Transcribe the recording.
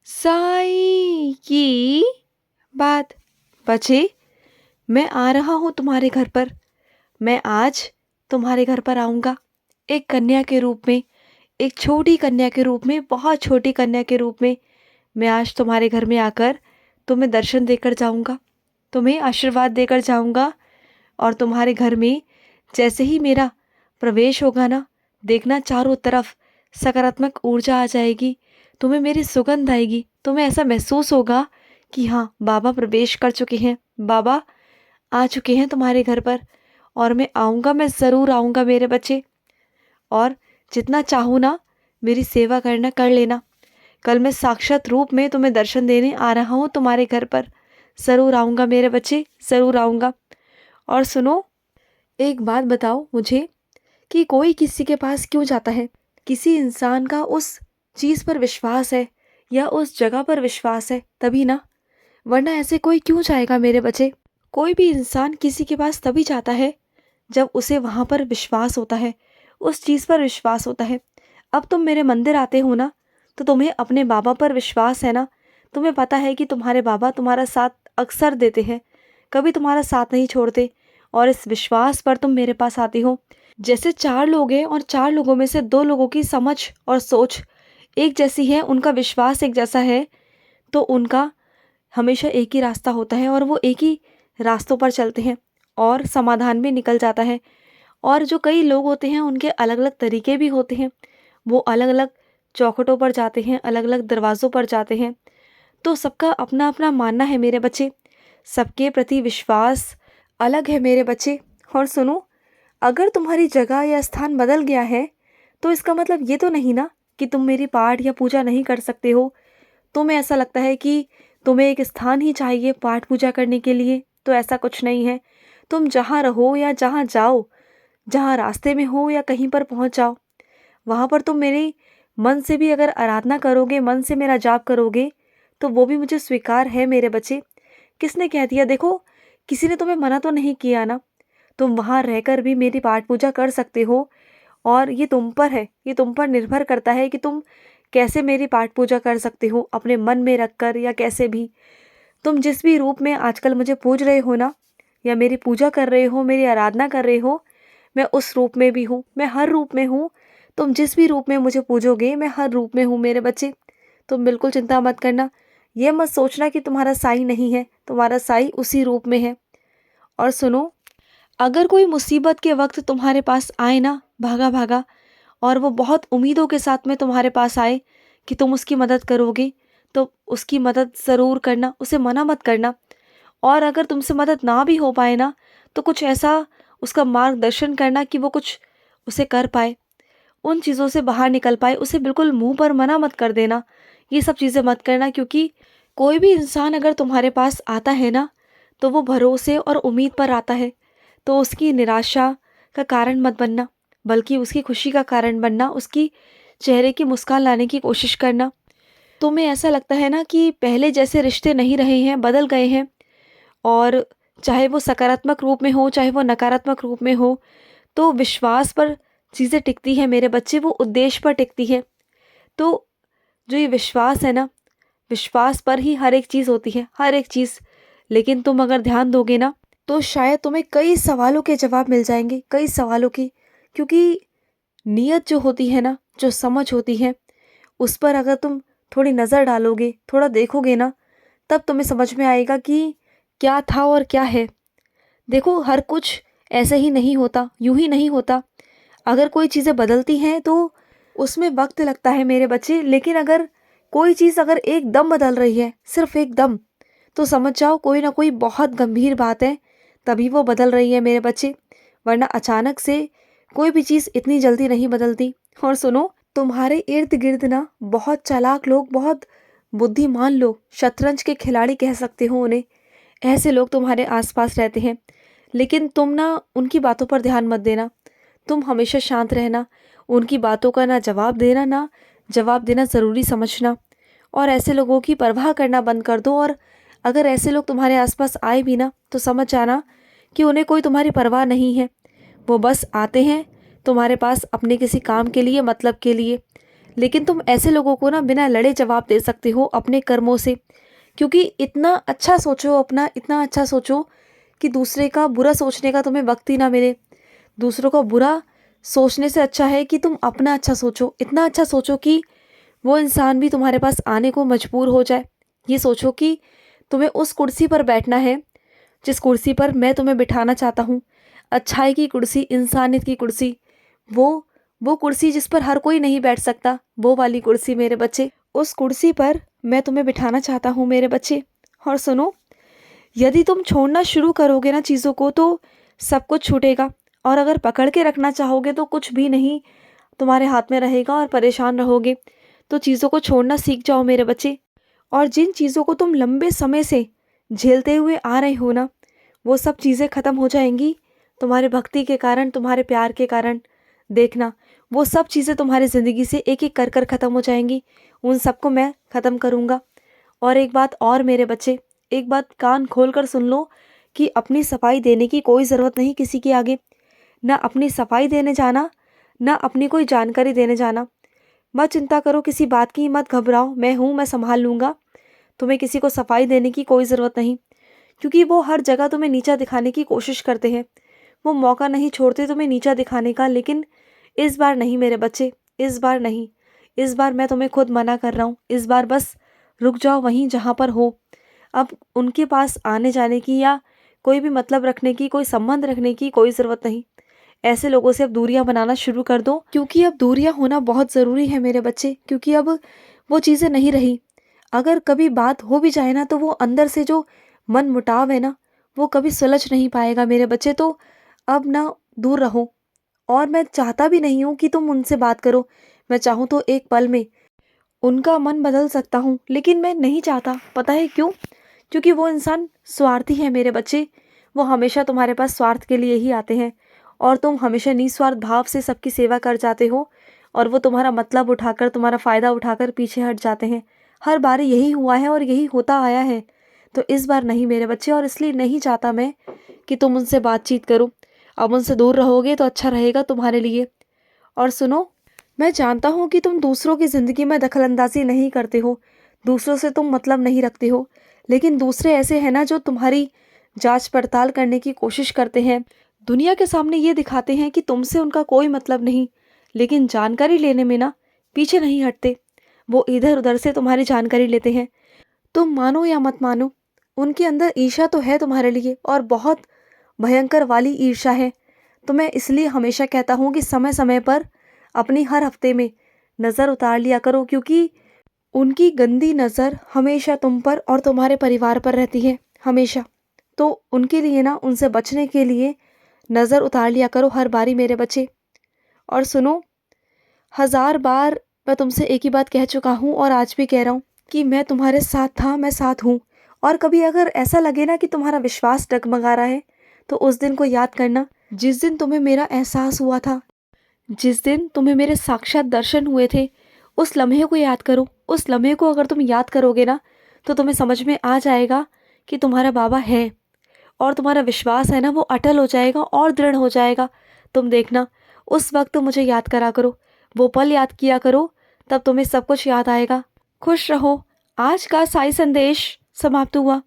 साई की बात। बच्चे, मैं आ रहा हूँ तुम्हारे घर पर। मैं आज तुम्हारे घर पर आऊँगा एक कन्या के रूप में, एक छोटी कन्या के रूप में, बहुत छोटी कन्या के रूप में। मैं आज तुम्हारे घर में आकर तुम्हें दर्शन देकर जाऊँगा, तुम्हें आशीर्वाद देकर जाऊँगा। और तुम्हारे घर में जैसे ही मेरा प्रवेश होगा ना, देखना चारों तरफ सकारात्मक ऊर्जा आ जाएगी। तुम्हें मेरी सुगंध आएगी, तुम्हें ऐसा महसूस होगा कि हाँ, बाबा प्रवेश कर चुके हैं, बाबा आ चुके हैं तुम्हारे घर पर। और मैं आऊँगा, मैं ज़रूर आऊँगा मेरे बच्चे। और जितना चाहूँ ना, मेरी सेवा करना कर लेना। कल मैं साक्षात रूप में तुम्हें दर्शन देने आ रहा हूँ तुम्हारे घर पर। ज़रूर आऊँगा मेरे बच्चे, ज़रूर आऊँगा। और सुनो, एक बात बताओ मुझे कि कोई किसी के पास क्यों जाता है? किसी इंसान का उस चीज़ पर विश्वास है या उस जगह पर विश्वास है तभी ना, वरना ऐसे कोई क्यों जाएगा मेरे बच्चे? कोई भी इंसान किसी के पास तभी जाता है जब उसे वहाँ पर विश्वास होता है, उस चीज़ पर विश्वास होता है। अब तुम मेरे मंदिर आते हो ना, तो तुम्हें अपने बाबा पर विश्वास है ना। तुम्हें पता है कि तुम्हारे बाबा तुम्हारा साथ अक्सर देते हैं, कभी तुम्हारा साथ नहीं छोड़ते। और इस विश्वास पर तुम मेरे पास आती हो। जैसे चार लोग हैं और चार लोगों में से दो लोगों की समझ और सोच एक जैसी है, उनका विश्वास एक जैसा है, तो उनका हमेशा एक ही रास्ता होता है और वो एक ही रास्तों पर चलते हैं और समाधान भी निकल जाता है। और जो कई लोग होते हैं उनके अलग अलग तरीके भी होते हैं, वो अलग अलग चौखटों पर जाते हैं, अलग अलग दरवाज़ों पर जाते हैं। तो सबका अपना अपना मानना है मेरे बच्चे, सबके प्रति विश्वास अलग है मेरे बच्चे। और सुनो, अगर तुम्हारी जगह या स्थान बदल गया है तो इसका मतलब ये तो नहीं ना कि तुम मेरी पाठ या पूजा नहीं कर सकते हो। तुम्हें ऐसा लगता है कि तुम्हें एक स्थान ही चाहिए पाठ पूजा करने के लिए, तो ऐसा कुछ नहीं है। तुम जहाँ रहो या जहाँ जाओ, जहाँ रास्ते में हो या कहीं पर पहुँच जाओ, वहाँ पर तुम मेरे मन से भी अगर आराधना करोगे, मन से मेरा जाप करोगे, तो वो भी मुझे स्वीकार है मेरे बच्चे। किसने कह दिया? देखो, किसी ने तुम्हें मना तो नहीं किया ना। तुम वहाँ रहकर भी मेरी पाठ पूजा कर सकते हो। और ये तुम पर है, ये तुम पर निर्भर करता है कि तुम कैसे मेरी पाठ पूजा कर सकते हो, अपने मन में रख कर या कैसे भी। तुम जिस भी रूप में आजकल मुझे पूज रहे हो ना, या मेरी पूजा कर रहे हो, मेरी आराधना कर रहे हो, मैं उस रूप में भी हूँ, मैं हर रूप में हूँ। तुम जिस भी रूप में मुझे पूजोगे, मैं हर रूप में हूँ मेरे बच्चे। तुम बिल्कुल चिंता मत करना। ये मत सोचना कि तुम्हारा साई नहीं है, तुम्हारा साई उसी रूप में है। और सुनो, अगर कोई मुसीबत के वक्त तुम्हारे पास आए ना, भागा भागा, और वो बहुत उम्मीदों के साथ में तुम्हारे पास आए कि तुम उसकी मदद करोगे, तो उसकी मदद ज़रूर करना, उसे मना मत करना। और अगर तुमसे मदद ना भी हो पाए ना, तो कुछ ऐसा उसका मार्गदर्शन करना कि वो कुछ उसे कर पाए, उन चीज़ों से बाहर निकल पाए। उसे बिल्कुल मुंह पर मना मत कर देना, ये सब चीज़ें मत करना। क्योंकि कोई भी इंसान अगर तुम्हारे पास आता है ना, तो वो भरोसे और उम्मीद पर आता है। तो उसकी निराशा का कारण मत बनना, बल्कि उसकी खुशी का कारण बनना, उसकी चेहरे की मुस्कान लाने की कोशिश करना। तुम्हें ऐसा लगता है ना कि पहले जैसे रिश्ते नहीं रहे हैं, बदल गए हैं। और चाहे वो सकारात्मक रूप में हो, चाहे वो नकारात्मक रूप में हो, तो विश्वास पर चीज़ें टिकती हैं मेरे बच्चे, वो उद्देश्य पर टिकती है। तो जो ये विश्वास है ना, विश्वास पर ही हर एक चीज़ होती है, हर एक चीज़। लेकिन तुम अगर ध्यान दोगे ना, तो शायद तुम्हें कई सवालों के जवाब मिल जाएंगे, कई सवालों की। क्योंकि नीयत जो होती है ना, जो समझ होती है, उस पर अगर तुम थोड़ी नज़र डालोगे, थोड़ा देखोगे ना, तब तुम्हें समझ में आएगा कि क्या था और क्या है। देखो, हर कुछ ऐसे ही नहीं होता, यूं ही नहीं होता। अगर कोई चीज़ें बदलती हैं तो उसमें वक्त लगता है मेरे बच्चे। लेकिन अगर कोई चीज़ अगर एकदम बदल रही है, सिर्फ एकदम, तो समझ जाओ कोई ना कोई बहुत गंभीर बात है, तभी वो बदल रही है मेरे बच्चे। वरना अचानक से कोई भी चीज़ इतनी जल्दी नहीं बदलती। और सुनो, तुम्हारे इर्द गिर्द ना बहुत चालाक लोग, बहुत बुद्धिमान लोग, शतरंज के खिलाड़ी कह सकते हो उन्हें, ऐसे लोग तुम्हारे आसपास रहते हैं। लेकिन तुम ना उनकी बातों पर ध्यान मत देना। तुम हमेशा शांत रहना, उनकी बातों का ना जवाब देना, ना जवाब देना ज़रूरी समझना। और ऐसे लोगों की परवाह करना बंद कर दो। और अगर ऐसे लोग तुम्हारे आसपास आए भी ना, तो समझ जाना कि उन्हें कोई तुम्हारी परवाह नहीं है। वो बस आते हैं तुम्हारे पास अपने किसी काम के लिए, मतलब के लिए। लेकिन तुम ऐसे लोगों को ना बिना लड़े जवाब दे सकते हो अपने कर्मों से। क्योंकि इतना अच्छा सोचो, अपना इतना अच्छा सोचो कि दूसरे का बुरा सोचने का तुम्हें वक्त ही ना मिले। दूसरों का बुरा सोचने से अच्छा है कि तुम अपना अच्छा सोचो, इतना अच्छा सोचो कि वो इंसान भी तुम्हारे पास आने को मजबूर हो जाए। ये सोचो कि तुम्हें उस कुर्सी पर बैठना है जिस कुर्सी पर मैं तुम्हें बिठाना चाहता हूँ, अच्छाई की कुर्सी, इंसानियत की कुर्सी, वो कुर्सी जिस पर हर कोई नहीं बैठ सकता, वो वाली कुर्सी मेरे बच्चे। उस कुर्सी पर मैं तुम्हें बिठाना चाहता हूँ मेरे बच्चे। और सुनो, यदि तुम छोड़ना शुरू करोगे ना चीज़ों को तो सब कुछ छूटेगा, और अगर पकड़ के रखना चाहोगे तो कुछ भी नहीं तुम्हारे हाथ में रहेगा और परेशान रहोगे। तो चीज़ों को छोड़ना सीख जाओ मेरे बच्चे। और जिन चीज़ों को तुम लंबे समय से झेलते हुए आ रहे हो ना, वो सब चीज़ें ख़त्म हो जाएंगी तुम्हारे भक्ति के कारण, तुम्हारे प्यार के कारण। देखना, वो सब चीज़ें तुम्हारी ज़िंदगी से एक एक कर कर ख़त्म हो जाएंगी। उन सबको मैं ख़त्म करूँगा। और एक बात और मेरे बच्चे, एक बात कान खोल कर सुन लो कि अपनी सफाई देने की कोई ज़रूरत नहीं किसी के आगे। ना अपनी सफाई देने जाना, ना अपनी कोई जानकारी देने जाना। मत चिंता करो किसी बात की, मत घबराओ, मैं हूँ, मैं संभाल लूँगा। तुम्हें किसी को सफाई देने की कोई ज़रूरत नहीं, क्योंकि वो हर जगह तुम्हें नीचा दिखाने की कोशिश करते हैं। वो मौका नहीं छोड़ते तुम्हें नीचा दिखाने का। लेकिन इस बार नहीं मेरे बच्चे, इस बार नहीं। इस बार मैं तुम्हें खुद मना कर रहा हूँ। इस बार बस रुक जाओ वहीं जहाँ पर हो। अब उनके पास आने जाने की या कोई भी मतलब रखने की, कोई संबंध रखने की कोई ज़रूरत नहीं। ऐसे लोगों से अब दूरियां बनाना शुरू कर दो, क्योंकि अब दूरियां होना बहुत ज़रूरी है मेरे बच्चे। क्योंकि अब वो चीज़ें नहीं रही। अगर कभी बात हो भी जाए ना तो वो अंदर से जो मन मुटाव है ना, वो कभी सुलझ नहीं पाएगा मेरे बच्चे। तो अब ना दूर रहो। और मैं चाहता भी नहीं हूँ कि तुम उनसे बात करो। मैं चाहूँ तो एक पल में उनका मन बदल सकता हूँ, लेकिन मैं नहीं चाहता। पता है क्यों? क्योंकि वो इंसान स्वार्थी है मेरे बच्चे। वो हमेशा तुम्हारे पास स्वार्थ के लिए ही आते हैं, और तुम हमेशा निस्वार्थ भाव से सबकी सेवा कर जाते हो, और वो तुम्हारा मतलब उठाकर, तुम्हारा फ़ायदा उठाकर पीछे हट जाते हैं। हर बार यही हुआ है और यही होता आया है। तो इस बार नहीं मेरे बच्चे, और इसलिए नहीं चाहता मैं कि तुम उनसे बातचीत करो। अब उनसे दूर रहोगे तो अच्छा रहेगा तुम्हारे लिए। और सुनो, मैं जानता हूँ कि तुम दूसरों की ज़िंदगी में दखलंदाजी नहीं करते हो, दूसरों से तुम मतलब नहीं रखते हो। लेकिन दूसरे ऐसे हैं ना जो तुम्हारी जांच पड़ताल करने की कोशिश करते हैं। दुनिया के सामने ये दिखाते हैं कि तुमसे उनका कोई मतलब नहीं, लेकिन जानकारी लेने में ना पीछे नहीं हटते। वो इधर उधर से तुम्हारी जानकारी लेते हैं। तुम मानो या मत मानो, उनके अंदर ईर्ष्या तो है तुम्हारे लिए, और बहुत भयंकर वाली ईर्ष्या है। तो मैं इसलिए हमेशा कहता हूँ कि समय समय पर अपनी हर हफ्ते में नज़र उतार लिया करो, क्योंकि उनकी गंदी नज़र हमेशा तुम पर और तुम्हारे परिवार पर रहती है, हमेशा। तो उनके लिए ना, उनसे बचने के लिए नज़र उतार लिया करो हर बारी मेरे बच्चे। और सुनो, 1000 बार मैं तुमसे एक ही बात कह चुका हूँ और आज भी कह रहा हूँ कि मैं तुम्हारे साथ था, मैं साथ हूँ। और कभी अगर ऐसा लगे ना कि तुम्हारा विश्वास डगमगा रहा है, तो उस दिन को याद करना जिस दिन तुम्हें मेरा एहसास हुआ था, जिस दिन तुम्हें मेरे साक्षात दर्शन हुए थे। उस लम्हे को याद करो। उस लम्हे को अगर तुम याद करोगे ना, तो तुम्हें समझ में आ जाएगा कि तुम्हारा बाबा है, और तुम्हारा विश्वास है ना वो अटल हो जाएगा और दृढ़ हो जाएगा। तुम देखना, उस वक्त मुझे याद करा करो, वो पल याद किया करो, तब तुम्हें सब कुछ याद आएगा। खुश रहो। आज का साई संदेश समाप्त हुआ।